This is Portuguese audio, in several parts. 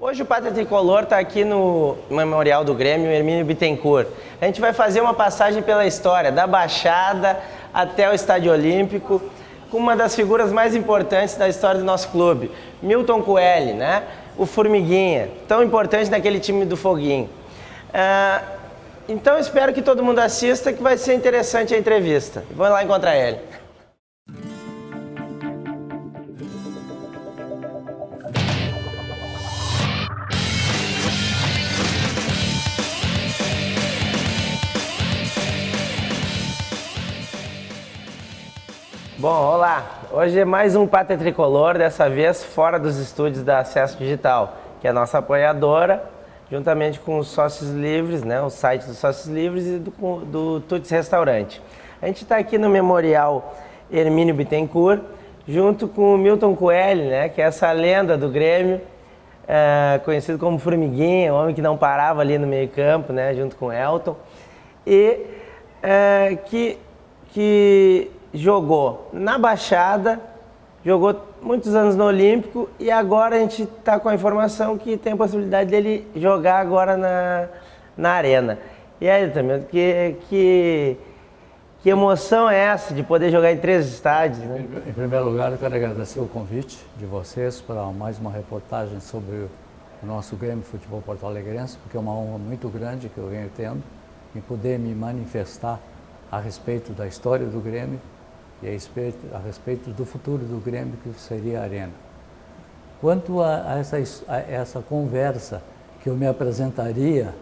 Hoje o Pátria Tricolor está aqui no Memorial do Grêmio, Hermínio Bittencourt. A gente vai fazer uma passagem pela história, da Baixada até o Estádio Olímpico, com uma das figuras mais importantes da história do nosso clube, Milton Coelho, né? O Formiguinha, tão importante naquele time do Foguinho. Então espero que todo mundo assista, que vai ser interessante a entrevista. Vamos lá encontrar ele. Bom, olá! Hoje é mais um Pátria Tricolor, dessa vez fora dos estúdios da Acesso Digital, que é a nossa apoiadora, juntamente com os Sócios Livres, né, o site dos Sócios Livres e do Tuts Restaurante. A gente está aqui no Memorial Hermínio Bittencourt, junto com o Milton Coelho, né, que é essa lenda do Grêmio, conhecido como Formiguinha, o homem que não parava ali no meio campo, né, junto com o Elton, e que jogou na Baixada, jogou muitos anos no Olímpico e agora a gente está com a informação que tem a possibilidade dele jogar agora na Arena. E aí, também, que emoção é essa de poder jogar em 3 estádios, né? Em primeiro lugar, eu quero agradecer o convite de vocês para mais uma reportagem sobre o nosso Grêmio Futebol Porto Alegrense, porque é uma honra muito grande que eu venho tendo em poder me manifestar a respeito da história do Grêmio e a respeito do futuro do Grêmio, que seria a Arena. Quanto a essa conversa que eu me apresentaria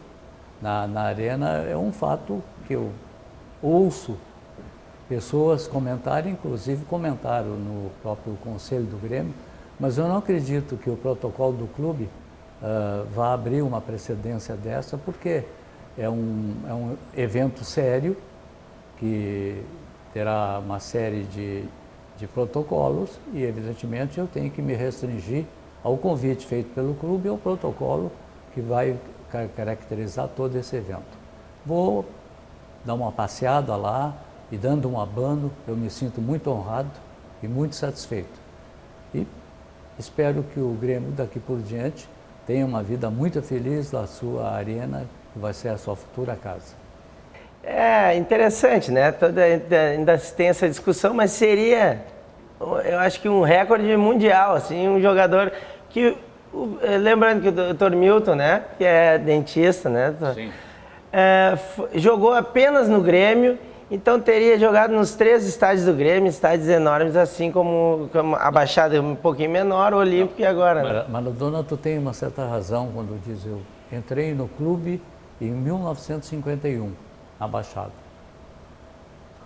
na Arena, é um fato que eu ouço pessoas comentarem, inclusive comentaram no próprio Conselho do Grêmio, mas eu não acredito que o protocolo do clube vá abrir uma precedência dessa, porque é um evento sério, que terá uma série de protocolos e, evidentemente, eu tenho que me restringir ao convite feito pelo clube e ao protocolo que vai caracterizar todo esse evento. Vou dar uma passeada lá e, dando um abano, eu me sinto muito honrado e muito satisfeito. E espero que o Grêmio, daqui por diante, tenha uma vida muito feliz na sua arena, que vai ser a sua futura casa. É interessante, né? Ainda tem essa discussão, mas seria, eu acho que um recorde mundial, assim, um jogador que, lembrando que o Dr. Milton, né, que é dentista, né, Sim. Jogou apenas no Grêmio, então teria jogado nos 3 estádios do Grêmio, estádios enormes, assim como a Baixada um pouquinho menor, o Olímpico e agora, né? Maradona, tu tem uma certa razão quando diz: eu entrei no clube em 1951. Na Baixada.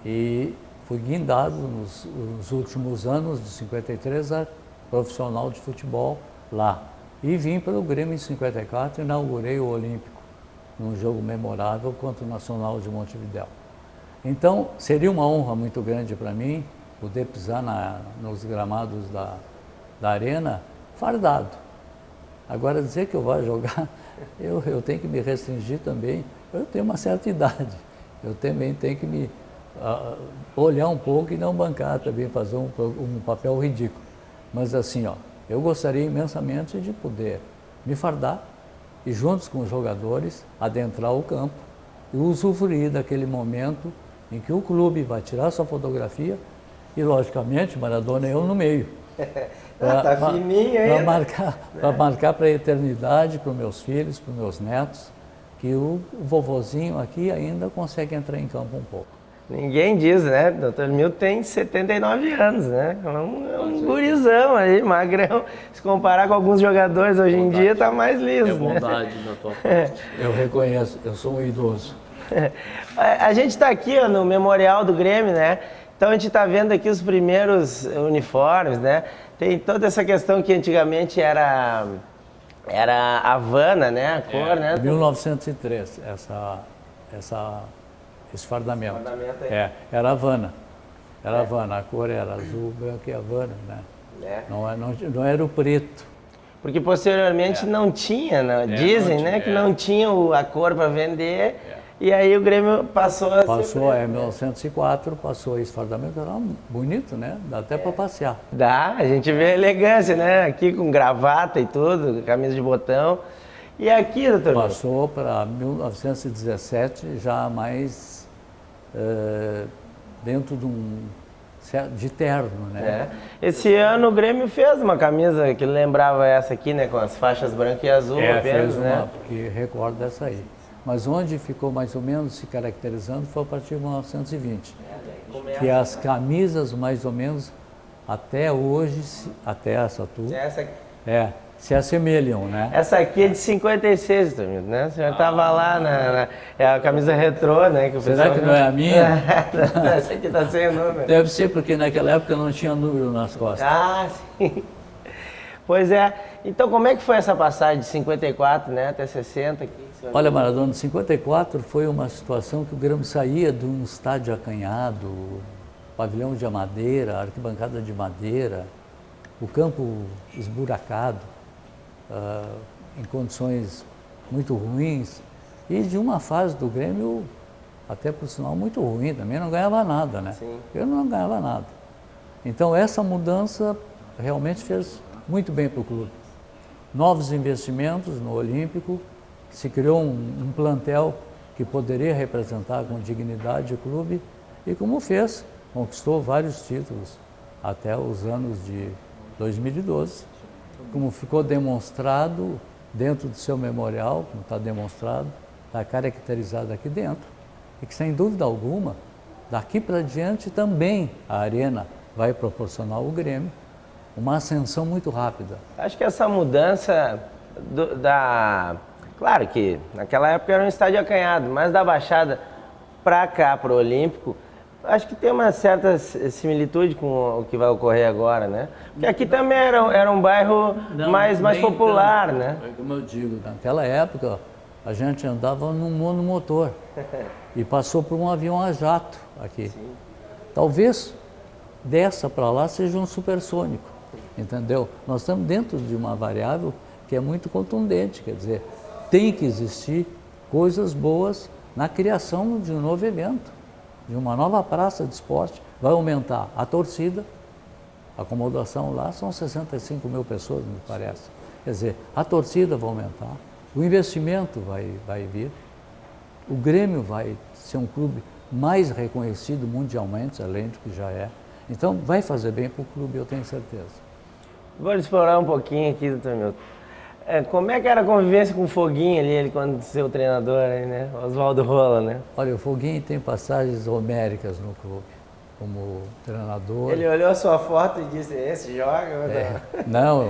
E fui guindado nos últimos anos, de 53, a profissional de futebol lá. E vim para o Grêmio em 54 e inaugurei o Olímpico, num jogo memorável contra o Nacional de Montevidéu. Então, seria uma honra muito grande para mim poder pisar nos gramados da Arena fardado. Agora, dizer que eu vou jogar, eu tenho que me restringir também. Eu tenho uma certa idade, eu também tenho que me olhar um pouco e não bancar também, fazer um papel ridículo. Mas assim, eu gostaria imensamente de poder me fardar e, juntos com os jogadores, adentrar o campo e usufruir daquele momento em que o clube vai tirar sua fotografia e, logicamente, Maradona e eu no meio. Tá fininho aí. Para marcar para a eternidade, para os meus filhos, para os meus netos, que o vovozinho aqui ainda consegue entrar em campo um pouco. Ninguém diz, né? Dr. Milton tem 79 anos, né? É um gurizão aí, magrão. Se comparar com alguns jogadores hoje em dia, tá mais liso, né? É bondade da tua parte. Eu reconheço, eu sou um idoso. A gente está aqui no Memorial do Grêmio, né? Então a gente está vendo aqui os primeiros uniformes, né? Tem toda essa questão que antigamente era Havana, né? A cor, né? 1903, esse fardamento. Era Havana. Era Havana, a cor era azul, branco e Havana, né? Não era o preto. Porque posteriormente não tinha, né? Dizem, né, que não tinha a cor para vender E aí o Grêmio passou a Passou em 1904, passou esse fardamento, era bonito, né? Dá até para passear. Dá, a gente vê a elegância, né? Aqui com gravata e tudo, camisa de botão. E aqui, doutor? Passou para 1917, já mais dentro de terno, né? Esse ano o Grêmio fez uma camisa que lembrava essa aqui, né? Com as faixas branca e azul apenas, fez uma, né? que recorda essa aí. Mas onde ficou mais ou menos se caracterizando foi a partir de 1920. Que as camisas mais ou menos até hoje, até essa tua, Essa aqui. se assemelham, né? Essa aqui é de 56, né? O senhor estava lá é a camisa retrô, né? Que o Será que não é a minha? Essa aqui está sem o número. Deve ser porque naquela época não tinha número nas costas. Ah, sim. Pois é. Então, como é que foi essa passagem de 54, né, até 60 aqui? Olha, Maradona, 54 foi uma situação que o Grêmio saía de um estádio acanhado, pavilhão de madeira, arquibancada de madeira, o campo esburacado, em condições muito ruins, e de uma fase do Grêmio, até por sinal, muito ruim, também não ganhava nada, né? Sim. Eu não ganhava nada. Então essa mudança realmente fez muito bem para o clube. Novos investimentos no Olímpico, se criou um plantel que poderia representar com dignidade o clube e como fez, conquistou vários títulos até os anos de 2012, como ficou demonstrado dentro do seu memorial, como está demonstrado, está caracterizado aqui dentro, e que sem dúvida alguma, daqui para diante também a Arena vai proporcionar ao Grêmio uma ascensão muito rápida. Acho que essa mudança Claro que naquela época era um estádio acanhado, mas da Baixada para cá, para o Olímpico, acho que tem uma certa similitude com o que vai ocorrer agora, né? Porque aqui também era um bairro mais popular, tanto, né? Como eu digo, naquela época a gente andava num monomotor e passou por um avião a jato aqui. Sim. Talvez dessa para lá seja um supersônico, entendeu? Nós estamos dentro de uma variável que é muito contundente, quer dizer, tem que existir coisas boas na criação de um novo evento, de uma nova praça de esporte. Vai aumentar a torcida, a acomodação lá são 65 mil pessoas, me parece. Quer dizer, a torcida vai aumentar, o investimento vai vir, o Grêmio vai ser um clube mais reconhecido mundialmente, além do que já é. Então, vai fazer bem para o clube, eu tenho certeza. Vou explorar um pouquinho aqui, doutor Milton. Como é que era a convivência com o Foguinho ali, ele quando seu treinador aí, né? Oswaldo Rola, né? Olha, o Foguinho tem passagens homéricas no clube, como treinador. Ele olhou a sua foto e disse, esse joga? Não,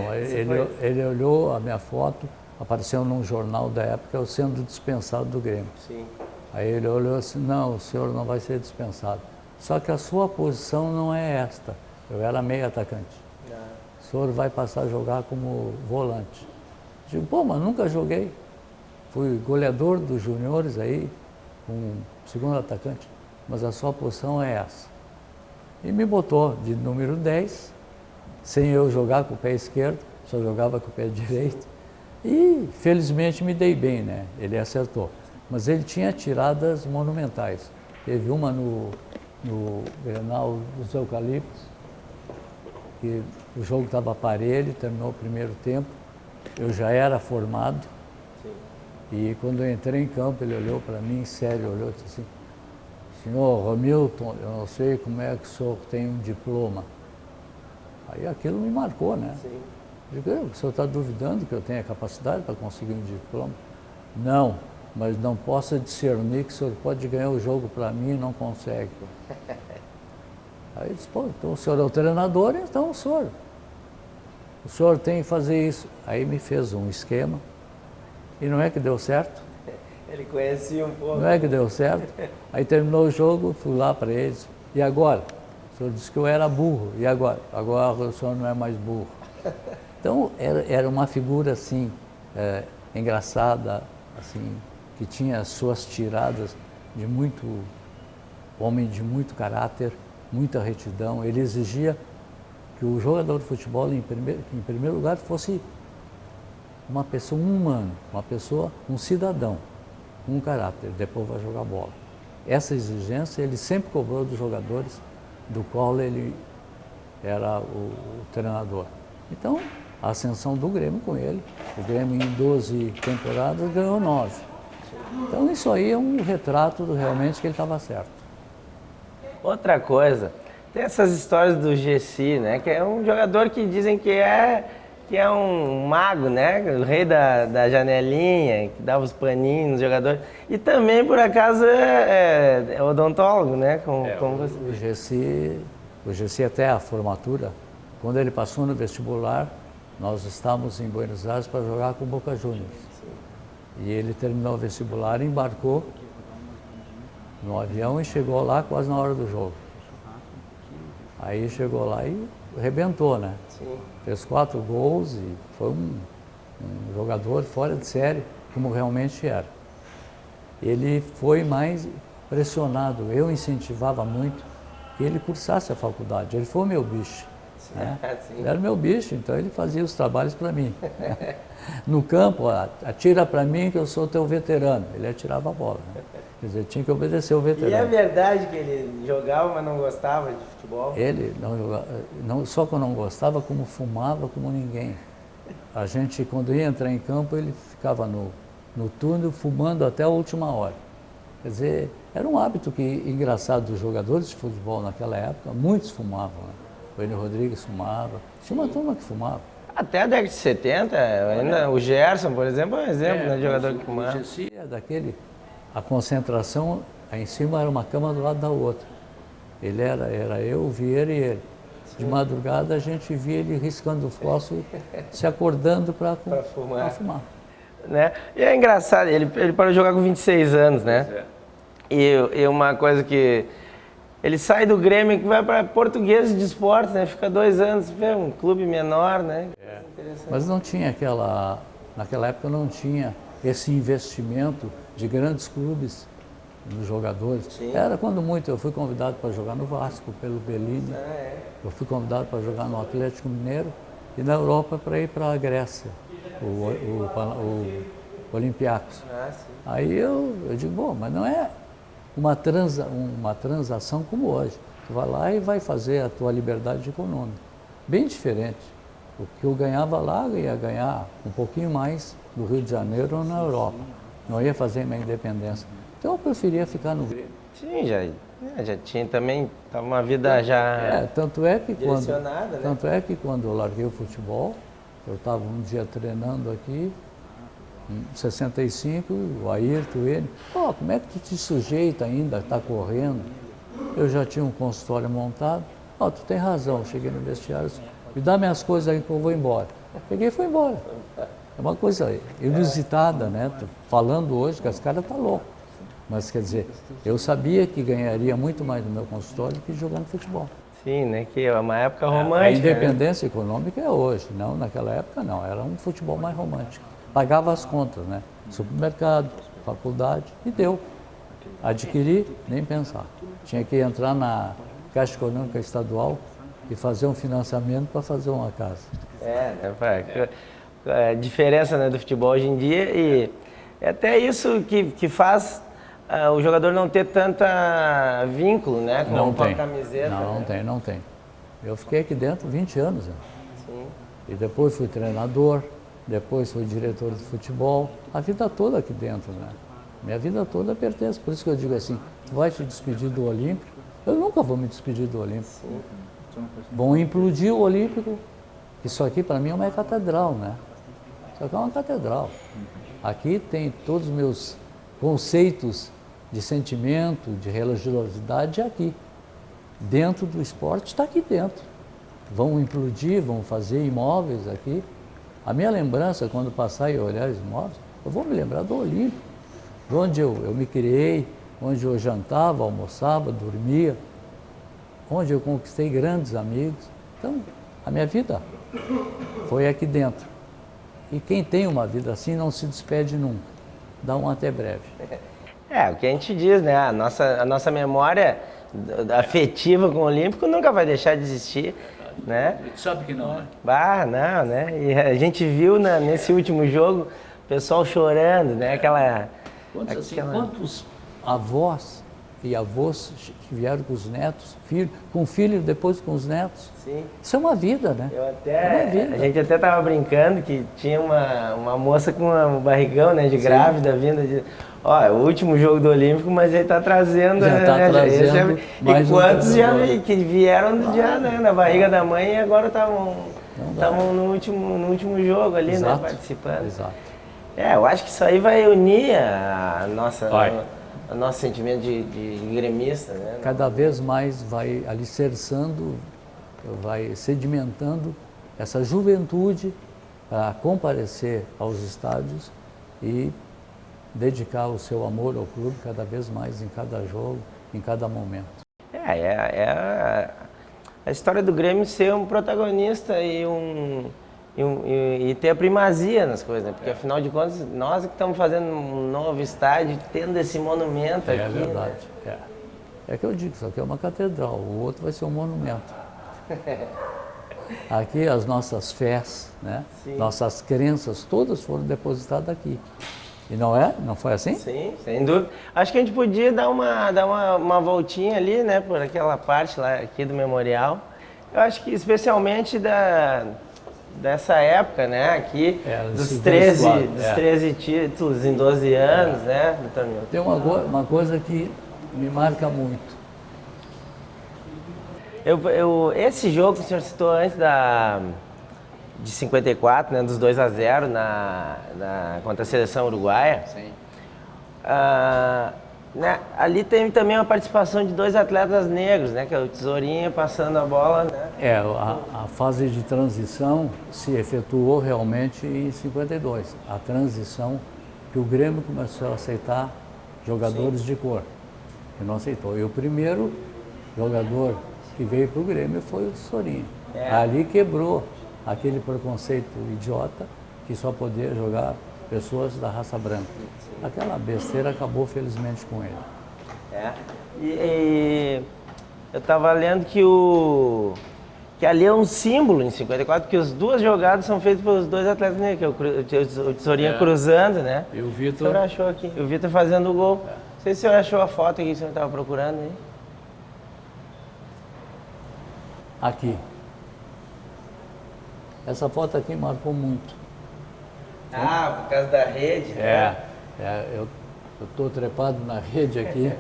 ele olhou a minha foto, apareceu num jornal da época, eu sendo dispensado do Grêmio. Sim. Aí ele olhou assim, não, o senhor não vai ser dispensado. Só que a sua posição não é esta. Eu era meio atacante. O senhor vai passar a jogar como volante. Digo, pô, mas nunca joguei. Fui goleador dos juniores aí, com segundo atacante, mas a sua posição é essa. E me botou de número 10, sem eu jogar com o pé esquerdo, só jogava com o pé direito. E felizmente me dei bem, né? Ele acertou. Mas ele tinha tiradas monumentais. Teve uma no Grenal dos Eucaliptos, que o jogo estava parelho, terminou o primeiro tempo. Eu já era formado. Sim. E quando eu entrei em campo, ele olhou para mim, sério, olhou e disse assim, senhor Romilton, eu não sei como é que o senhor tem um diploma. Aí aquilo me marcou, né? Sim. Eu digo, o senhor está duvidando que eu tenha capacidade para conseguir um diploma? Não, mas não posso discernir que o senhor pode ganhar o jogo para mim e não consegue. Aí eu disse, pô, então o senhor é o treinador, então o senhor tem que fazer isso. Aí me fez um esquema e não é que deu certo. Ele conhecia um pouco. Não é que deu certo. Aí terminou o jogo, fui lá para eles. E agora? O senhor disse que eu era burro. E agora? Agora o senhor não é mais burro. Então era uma figura assim, engraçada, assim, que tinha suas tiradas de muito homem de muito caráter, muita retidão. Ele exigia que o jogador de futebol, em primeiro lugar, fosse uma pessoa humana, um cidadão. com um caráter, depois vai jogar bola. Essa exigência ele sempre cobrou dos jogadores do qual ele era o treinador. Então, a ascensão do Grêmio com ele, o Grêmio em 12 temporadas ganhou 9. Então isso aí é um retrato do realmente que ele estava certo. Outra coisa, tem essas histórias do Gessi, né? Que é um jogador que dizem que é um mago, né? O rei da janelinha, que dava os paninhos nos jogadores. E também, por acaso, é odontólogo, né? Como você... O Gessi até a formatura, quando ele passou no vestibular, nós estávamos em Buenos Aires para jogar com o Boca Juniors. E ele terminou o vestibular, embarcou no avião e chegou lá quase na hora do jogo. Aí chegou lá e arrebentou, né? Sim. Fez 4 gols e foi um jogador fora de série, como realmente era. Ele foi mais pressionado, eu incentivava muito que ele cursasse a faculdade, ele foi o meu bicho. Né? Ele era o meu bicho, então ele fazia os trabalhos para mim. No campo, atira para mim que eu sou teu veterano. Ele atirava a bola. Né? Quer dizer, tinha que obedecer o veterano. E é verdade que ele jogava, mas não gostava de futebol? Ele não jogava, não, só que eu não gostava, como fumava, como ninguém. A gente, quando ia entrar em campo, ele ficava no túnel fumando até a última hora. Quer dizer, era um hábito engraçado dos jogadores de futebol naquela época, muitos fumavam. Né? O Enio Rodrigues fumava, tinha uma turma que fumava. Até a década de 70, ainda, o Gerson, por exemplo, é um exemplo de jogador que fumava. O Gessi é daquele, a concentração, aí em cima era uma cama do lado da outra. Ele era eu, o Vieira e ele. De madrugada a gente via ele riscando o fósforo, se acordando para fumar. Né? E é engraçado, ele parou de jogar com 26 anos, né? E uma coisa que... Ele sai do Grêmio que vai para Portuguesa de Esportes, né? Fica 2 anos, vê, um clube menor, né? Mas não tinha naquela época não tinha esse investimento de grandes clubes nos jogadores. Sim. Era quando muito, eu fui convidado para jogar no Vasco, pelo Bellini. Eu fui convidado para jogar no Atlético Mineiro e na Europa para ir para a Grécia, o Olympiacos. Aí eu digo, bom, mas não é uma transação como hoje. Tu vai lá e vai fazer a tua liberdade econômica. Bem diferente. O que eu ganhava lá, eu ia ganhar um pouquinho mais no Rio de Janeiro ou na Europa. Não ia fazer minha independência. Então eu preferia ficar no Grêmio. Sim, já tinha também, estava uma vida já tanto é que direcionada, né? Tanto é que quando eu larguei o futebol, eu estava um dia treinando aqui, em 65, o Ayrton, ele, como é que tu te sujeita ainda, está correndo? Eu já tinha um consultório montado. Tu tem razão, cheguei no vestiário, me dá minhas coisas aí que eu vou embora. Peguei e fui embora. É uma coisa inusitada, né? Tô falando hoje que as caras estão loucos. Mas quer dizer, eu sabia que ganharia muito mais no meu consultório do que jogando futebol. Sim, né? Que é uma época romântica. A independência econômica é hoje, não, naquela época não, era um futebol mais romântico. Pagava as contas, né? Supermercado, faculdade, e deu. Adquirir, nem pensar. Tinha que entrar na Caixa Econômica Estadual e fazer um financiamento para fazer uma casa. A diferença, né, do futebol hoje em dia, e é até isso que faz o jogador não ter tanta vínculo, né, com a camiseta. Não tem. Eu fiquei aqui dentro 20 anos. Né? Sim. E depois fui treinador, depois fui diretor de futebol, a vida toda aqui dentro, né? Minha vida toda pertence, por isso que eu digo assim, tu vai te despedir do Olímpico? Eu nunca vou me despedir do Olímpico. Sim. Vão implodir o Olímpico, isso aqui para mim é uma catedral, né? Isso aqui é uma catedral. Aqui tem todos os meus conceitos de sentimento, de religiosidade aqui. Dentro do esporte está aqui dentro. Vão implodir, vão fazer imóveis aqui. A minha lembrança, quando passar e olhar os imóveis, eu vou me lembrar do Olímpico, de onde eu me criei, onde eu jantava, almoçava, dormia, onde eu conquistei grandes amigos. Então, a minha vida foi aqui dentro. E quem tem uma vida assim não se despede nunca. Dá um até breve. O que a gente diz, né? A nossa memória afetiva com o Olímpico nunca vai deixar de existir, né? Tu sabe que não, né? Não, né? E a gente viu nesse último jogo o pessoal chorando, né? Quantos avós e avós que vieram com os netos, com filho, depois com os netos? Sim. Isso é uma vida, né? A gente até tava brincando que tinha uma moça com um barrigão, né, de grávida, vindo de... Ó, é o último jogo do Olímpico, mas ele tá trazendo... Já tá trazendo e quantos já que vieram já, né, na barriga da mãe e agora estavam no último jogo ali, né, participando. Exato. Eu acho que isso aí vai unir o nosso sentimento de gremista, né? Cada vez mais vai alicerçando, vai sedimentando essa juventude a comparecer aos estádios e dedicar o seu amor ao clube cada vez mais em cada jogo, em cada momento. A história do Grêmio ser um protagonista e ter a primazia nas coisas, né? Porque afinal de contas, nós que estamos fazendo um novo estádio, tendo esse monumento aqui. É verdade. Né? É que eu digo, isso aqui é uma catedral, o outro vai ser um monumento. Aqui as nossas fés, né? Nossas crenças, todas foram depositadas aqui. E não é? Não foi assim? Sim, sem dúvida. Acho que a gente podia dar uma voltinha ali, né? Por aquela parte lá aqui do memorial. Eu acho que especialmente dessa época, né? Aqui, dos 13 títulos em 12 anos, né, doutor Milton? Tem uma coisa que me marca muito. Esse jogo que o senhor citou antes de 54, né, dos 2-0 contra a seleção uruguaia. Sim. Né, ali tem também uma participação de 2 atletas negros, né, que é o Tesourinha passando a bola. Né? A fase de transição se efetuou realmente em 52. A transição que o Grêmio começou a aceitar jogadores de cor, que não aceitou. E o primeiro jogador que veio para o Grêmio foi o Tesourinha. Ali quebrou aquele preconceito idiota que só podia jogar pessoas da raça branca. Aquela besteira acabou felizmente com ele. E eu estava lendo que ali é um símbolo em 54, porque as 2 jogadas são feitas pelos 2 atletas negros, que é o Tesourinha cruzando, né? E o Vitor... O senhor achou aqui, o Vitor fazendo o gol. Não sei se o senhor achou a foto aqui que o senhor estava procurando aí. Aqui. Essa foto aqui marcou muito. Por causa da rede? Eu estou trepado na rede aqui,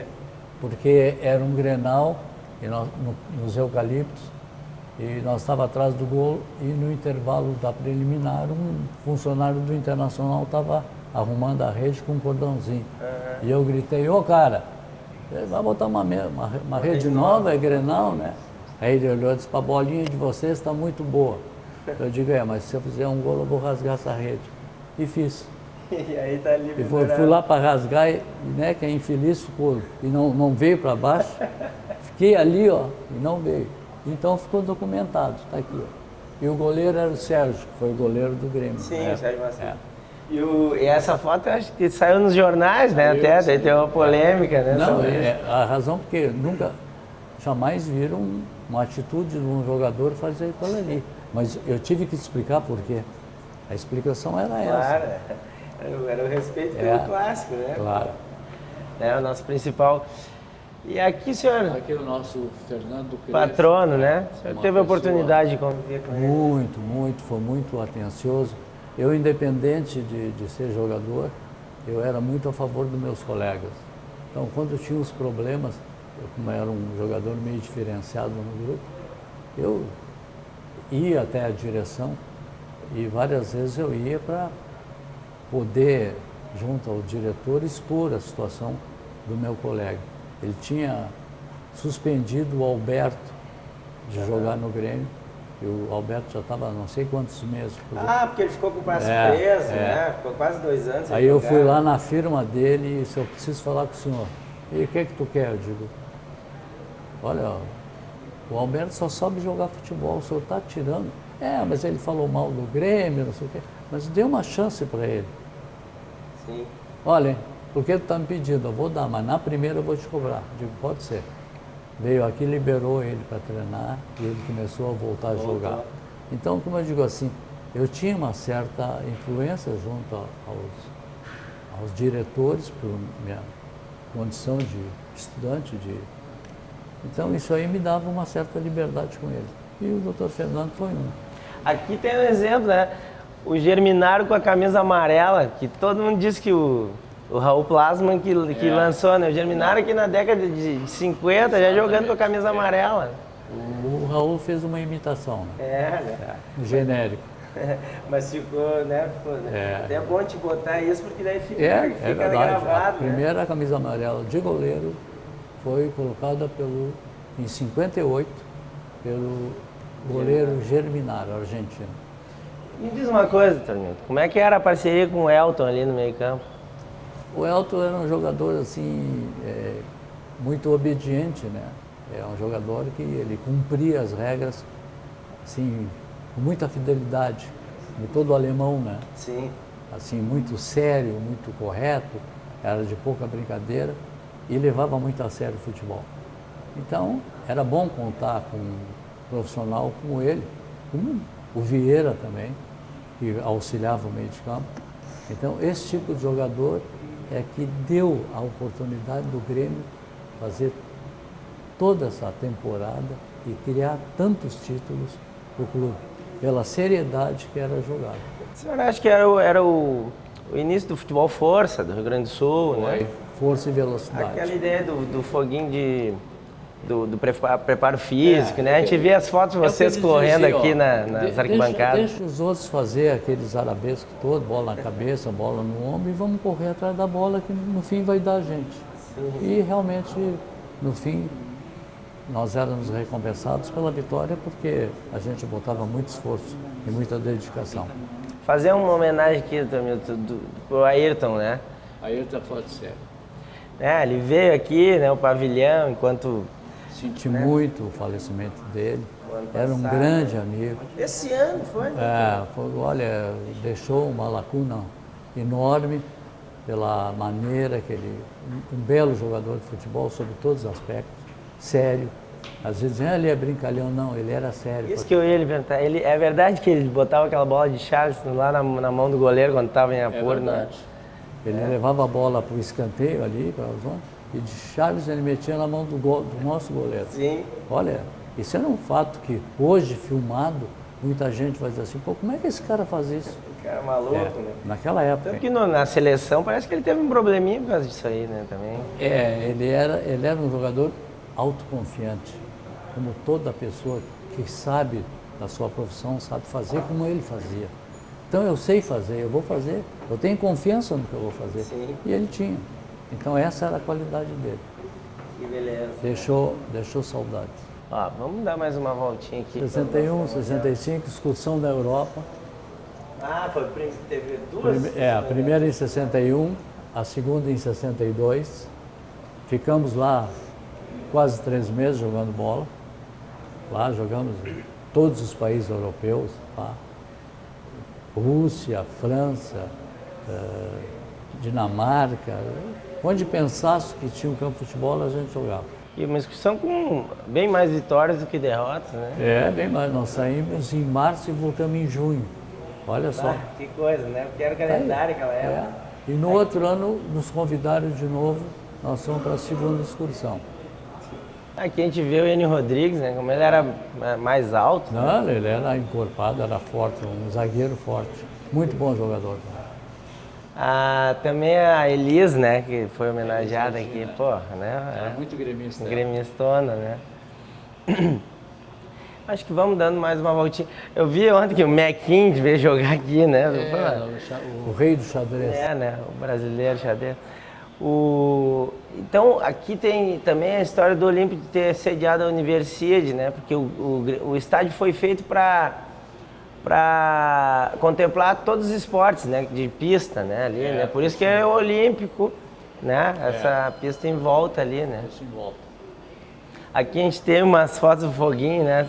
porque era um Grenal nos eucaliptos, e nós estávamos atrás do gol, e no intervalo da preliminar, um funcionário do Internacional estava arrumando a rede com um cordãozinho. E eu gritei, cara, vai botar uma rede nova, é Grenal, né? Aí ele olhou e disse, a bolinha de vocês está muito boa. Eu digo, mas se eu fizer um gol, eu vou rasgar essa rede. E fiz. E aí tá ali. E fui lá para rasgar, né, que é infeliz ficou, e não veio para baixo. Fiquei ali, e não veio. Então ficou documentado, está aqui. E o goleiro era o Sérgio, que foi o goleiro do Grêmio. Sim, o Sérgio Macedo. E essa foto, eu acho que saiu nos jornais, né, até, tem uma polêmica, né? Não, a razão porque jamais viram uma atitude de um jogador fazer aquilo ali. Mas eu tive que explicar por quê. A explicação era essa. Claro, era o respeito pelo clássico, né? Claro. O nosso principal. E aqui, senhor... Aqui é o nosso Fernando Crespo, patrono, né? O senhor teve a oportunidade de conviver com ele? Muito, foi muito atencioso. Eu, independente de ser jogador, eu era muito a favor dos meus colegas. Então, quando tinha os problemas, como era um jogador meio diferenciado no grupo, eu ia até a direção e várias vezes eu ia para poder, junto ao diretor, expor a situação do meu colega. Ele tinha suspendido o Alberto de jogar no Grêmio, e o Alberto já estava não sei quantos meses. Porque ele ficou com o braço preso, né? Ficou quase 2 anos. Aí eu fui lá na firma dele e disse, eu preciso falar com o senhor. E o que tu quer? Eu digo, olha, o Alberto só sabe jogar futebol, o senhor está tirando. Mas ele falou mal do Grêmio, não sei o quê. Mas dê uma chance para ele. Sim. Olha, por que tu está me pedindo? Eu vou dar, mas na primeira eu vou te cobrar. Eu digo, pode ser. Veio aqui, liberou ele para treinar e ele começou a voltar a jogar. Então, como eu digo assim, eu tinha uma certa influência junto aos diretores por minha condição de estudante. Então isso aí me dava uma certa liberdade com ele. E o Dr. Fernando foi um. Aqui tem um exemplo, né? O Germinário com a camisa amarela, que todo mundo diz que o Raul Plasman que lançou, né? O Germinário aqui na década de 50 já jogando com a camisa amarela. O Raul fez uma imitação, né? Um genérico. Mas ficou, né? Até é bom te botar isso, porque daí fica verdade. gravado. A primeira camisa amarela de goleiro foi colocada em 58 pelo goleiro Germinário, argentino. Me diz uma coisa, Tormento, como é que era a parceria com o Elton ali no meio campo? O Elton era um jogador assim, muito obediente, né? É um jogador que ele cumpria as regras assim, com muita fidelidade, como todo alemão, né? Sim. Assim, muito sério, muito correto, era de pouca brincadeira e levava muito a sério o futebol. Então, era bom contar com um profissional como ele, como o Vieira também, que auxiliava o meio de campo. Então, esse tipo de jogador é que deu a oportunidade do Grêmio fazer toda essa temporada e criar tantos títulos para o clube, pela seriedade que era jogado. O senhor acha que era o início do futebol força do Rio Grande do Sul, né? Força e velocidade. Aquela ideia do foguinho do preparo físico, né? A gente vê as fotos de vocês correndo aqui nas arquibancadas. Deixa os outros fazer aqueles arabescos todos, bola na cabeça, bola no ombro, e vamos correr atrás da bola que no fim vai dar a gente. Sim. E realmente, no fim, nós éramos recompensados pela vitória porque a gente botava muito esforço e muita dedicação. Fazer uma homenagem aqui do Ayrton, né? Ayrton pode ser. Ele veio aqui, né, o pavilhão, enquanto... Senti muito o falecimento dele. Era um grande amigo. Esse ano foi? Olha, deixou uma lacuna enorme pela maneira que ele... Um belo jogador de futebol sob todos os aspectos, sério. Às vezes ele é brincalhão, não, ele era sério. Isso que eu ia lhe perguntar. É verdade que ele botava aquela bola de Charles lá na mão do goleiro quando estava em apuro? É verdade. Ele levava a bola para o escanteio ali, para a zona, e de Chaves ele metia na mão do nosso goleiro. Sim. Olha, isso era um fato que hoje, filmado, muita gente vai dizer assim, pô, como é que esse cara faz isso? O cara maluco, né? Naquela época. Tanto que na seleção parece que ele teve um probleminha por causa disso aí, né, também. Ele era um jogador autoconfiante, como toda pessoa que sabe da sua profissão, sabe fazer como ele fazia. Então eu sei fazer, eu vou fazer, eu tenho confiança no que eu vou fazer. Sim. E ele tinha. Então essa era a qualidade dele. Que beleza. Deixou saudades. Vamos dar mais uma voltinha aqui. 61, 65, excursão da Europa. Teve duas? A primeira em 61, a segunda em 62. Ficamos lá quase 3 meses jogando bola. Lá jogamos em todos os países europeus. Lá. Rússia, França, Dinamarca. Onde pensasse que tinha um campo de futebol, a gente jogava. E uma excursão com bem mais vitórias do que derrotas, né? Bem mais. Nós saímos em março e voltamos em junho. Olha só. Que coisa, né? Porque era o calendário aquela época. E no outro ano nos convidaram de novo, nós fomos para a segunda excursão. Aqui a gente vê o Enio Rodrigues, né? Como ele era mais alto. Não, ele era encorpado, era forte, um zagueiro forte. Muito bom jogador. Também a Elis, né? Que foi homenageada aqui, né? Era muito gremista. Gremistona, né? Acho que vamos dando mais uma voltinha. Eu vi ontem que o Mequinho veio jogar aqui, né? O rei do xadrez. Né? O brasileiro xadrez. Então, aqui tem também a história do Olímpio de ter sediado a Universidade, né? Porque o estádio foi feito para contemplar todos os esportes, né? De pista, né? Ali, né? Por isso que é o Olímpico, né? Essa pista em volta ali, né? Isso em volta. Aqui a gente tem umas fotos do Foguinho, né?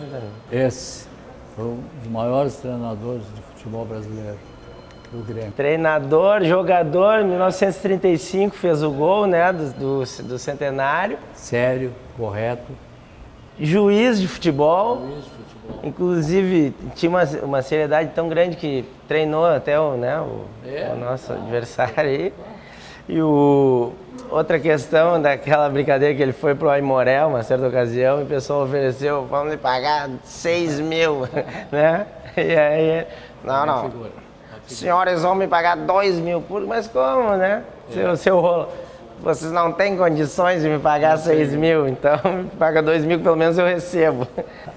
Esse foi um dos maiores treinadores de futebol brasileiro. Do Grêmio. Treinador, jogador, em 1935 fez o gol, né, do centenário. Sério, correto. Juiz de futebol. Inclusive, tinha uma seriedade tão grande que treinou até o nosso adversário aí. Outra questão daquela brincadeira que ele foi pro Aimoré uma certa ocasião e o pessoal ofereceu, vamos lhe pagar 6 mil, né? E aí, não, senhores vão me pagar 2 mil, mas como, né? Seu rolo, vocês não têm condições de me pagar 6 mil, então me paga 2 mil que pelo menos eu recebo.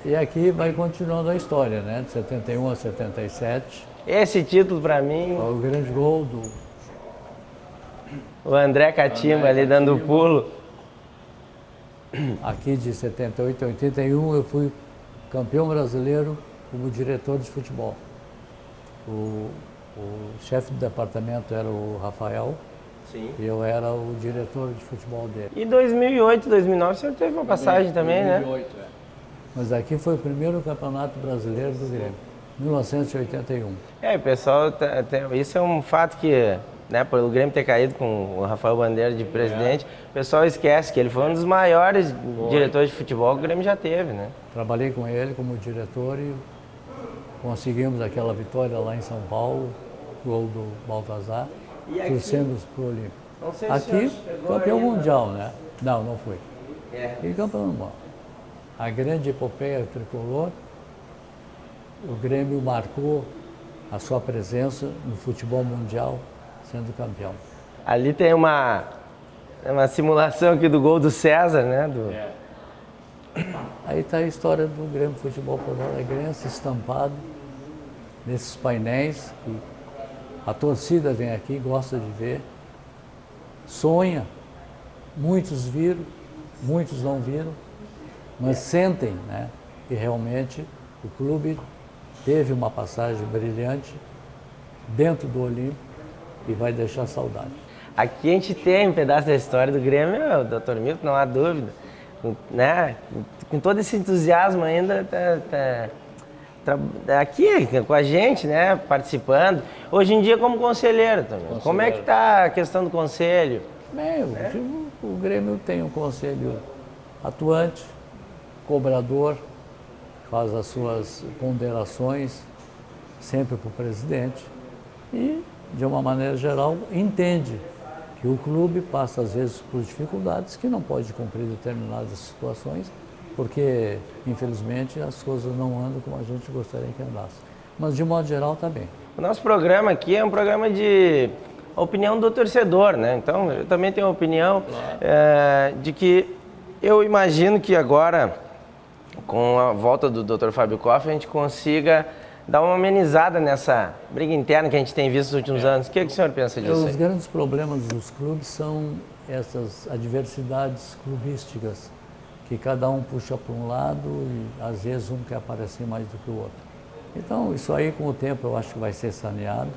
E aqui vai continuando a história, né? De 71 a 77. Esse título para mim... O grande gol do... O André Catimba ali dando o pulo. Aqui de 78 a 81 eu fui campeão brasileiro como diretor de futebol. O chefe do departamento era o Rafael. Sim. E eu era o diretor de futebol dele. E 2008, 2009 o senhor teve uma passagem também, 2008, né? Mas aqui foi o primeiro campeonato brasileiro do Grêmio, 1981. O pessoal, isso é um fato que, né, pelo Grêmio ter caído com o Rafael Bandeira de presidente, o pessoal esquece que ele foi um dos maiores diretores de futebol que o Grêmio já teve, né? Trabalhei com ele como diretor e conseguimos aquela vitória lá em São Paulo, gol do Baltazar. Torcemos para o Olímpico. Aqui, campeão mundial, né? Não fui. E campeão mundial. A grande epopeia tricolor, o Grêmio marcou a sua presença no futebol mundial, sendo campeão. Ali tem uma simulação aqui do gol do César, né? Aí está a história do Grêmio Futebol Porto Alegrense estampado nesses painéis que a torcida vem aqui, gosta de ver, sonha, muitos viram, muitos não viram, mas sentem, né, que realmente o clube teve uma passagem brilhante dentro do Olímpico e vai deixar saudade. Aqui a gente tem um pedaço da história do Grêmio, o Dr. Milton, não há dúvida, né? Com todo esse entusiasmo ainda aqui com a gente, né, participando. Hoje em dia como conselheiro também. Como é que está a questão do conselho? Bem, o Grêmio tem um conselho atuante, cobrador, faz as suas ponderações sempre para o presidente e, de uma maneira geral, entende que o clube passa às vezes por dificuldades que não pode cumprir determinadas situações porque, infelizmente, as coisas não andam como a gente gostaria que andasse. Mas, de modo geral, está bem. O nosso programa aqui é um programa de opinião do torcedor, né? Então, eu também tenho uma opinião de que eu imagino que agora, com a volta do Dr. Fábio Koff, a gente consiga dar uma amenizada nessa briga interna que a gente tem visto nos últimos anos. O que o senhor pensa disso? Os grandes problemas dos clubes são essas adversidades clubísticas, que cada um puxa para um lado e às vezes um quer aparecer mais do que o outro. Então isso aí com o tempo eu acho que vai ser saneado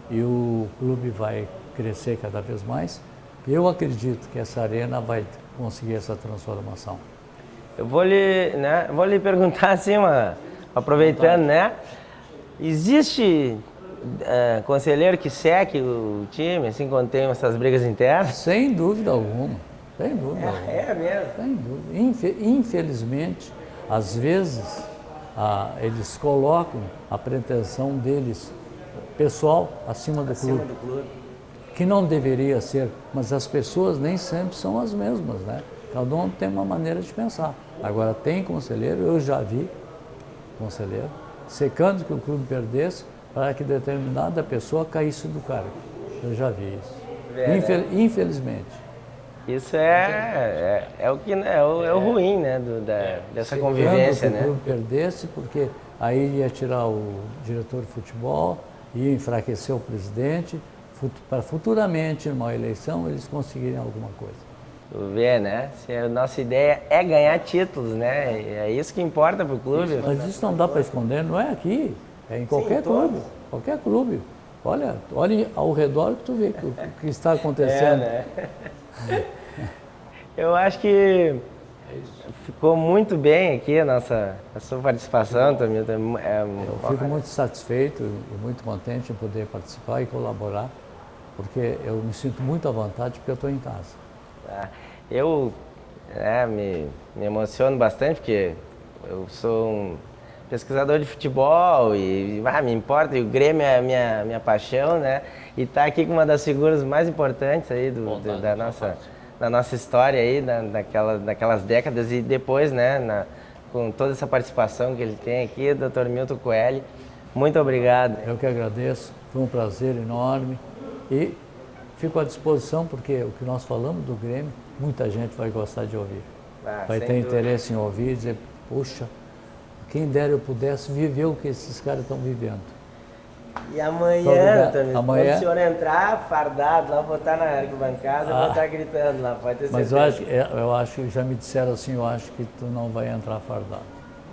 e o clube vai crescer cada vez mais. Eu acredito que essa arena vai conseguir essa transformação. Eu vou lhe perguntar assim, aproveitando, né? Existe conselheiro que seque o time, assim, quando tem essas brigas internas? Sem dúvida alguma. Sem dúvida. É mesmo? Sem dúvida. Infelizmente, às vezes, eles colocam a pretensão deles, pessoal, acima do clube. Que não deveria ser, mas as pessoas nem sempre são as mesmas, né? Cada um tem uma maneira de pensar. Agora, tem conselheiro, eu já vi conselheiro, secando que o clube perdesse para que determinada pessoa caísse do cargo. Eu já vi isso. Infelizmente. Isso é o que é o ruim, né, dessa convivência, né? Se o clube perdesse, porque aí ia tirar o diretor de futebol, ia enfraquecer o presidente, para futuramente, numa eleição, eles conseguirem alguma coisa. Tu vê, né? Se a nossa ideia é ganhar títulos, né? É isso que importa para o clube. Mas isso não dá para esconder, não é aqui, é em qualquer clube. Qualquer clube. Olha ao redor que tu vê o que está acontecendo. Né? Eu acho que ficou muito bem aqui a sua participação também. Eu fico muito satisfeito e muito contente em poder participar e colaborar, porque eu me sinto muito à vontade porque eu estou em casa. Eu me emociono bastante porque eu sou pesquisador de futebol e me importa, e o Grêmio é a minha paixão, né? E tá aqui com uma das figuras mais importantes aí da nossa história aí, daquelas décadas e depois, né? Com toda essa participação que ele tem aqui, Dr. Milton Coelho. Muito obrigado. Eu que agradeço, foi um prazer enorme e fico à disposição porque o que nós falamos do Grêmio, muita gente vai gostar de ouvir. Vai ter interesse em ouvir e dizer, puxa, quem dera eu pudesse viver o que esses caras estão vivendo. E amanhã, quando o senhor entrar fardado lá, vou estar na arquibancada, vou estar gritando lá, pode ter certeza. Mas eu acho que já me disseram assim, eu acho que tu não vai entrar fardado.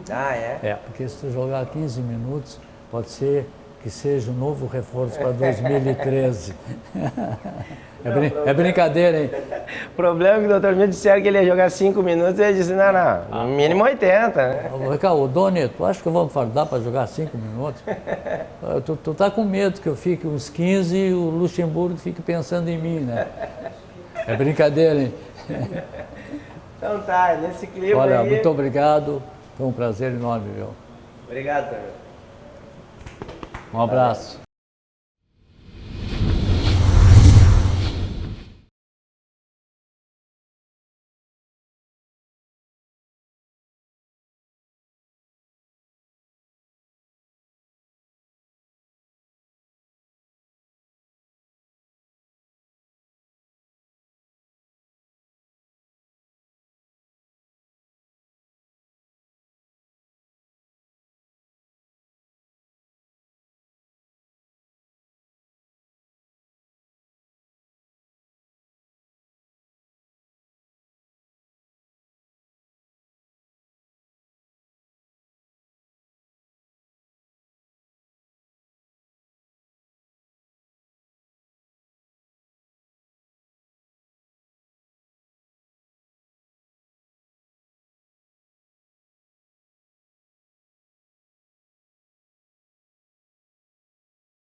Ah, é? É, porque se tu jogar 15 minutos, pode ser que seja um novo reforço para 2013. É brincadeira, hein? O problema é que o Dr. Milton disseram que ele ia jogar 5 minutos e ele disse, não, no mínimo 80, né? Ô, Doni, tu acha que eu vou me fardar para jogar 5 minutos? Tu tá com medo que eu fique uns 15 e o Luxemburgo fique pensando em mim, né? É brincadeira, hein? Então tá, nesse clima Olha, aí... muito obrigado, foi um prazer enorme, viu? Obrigado, Dr. Um abraço.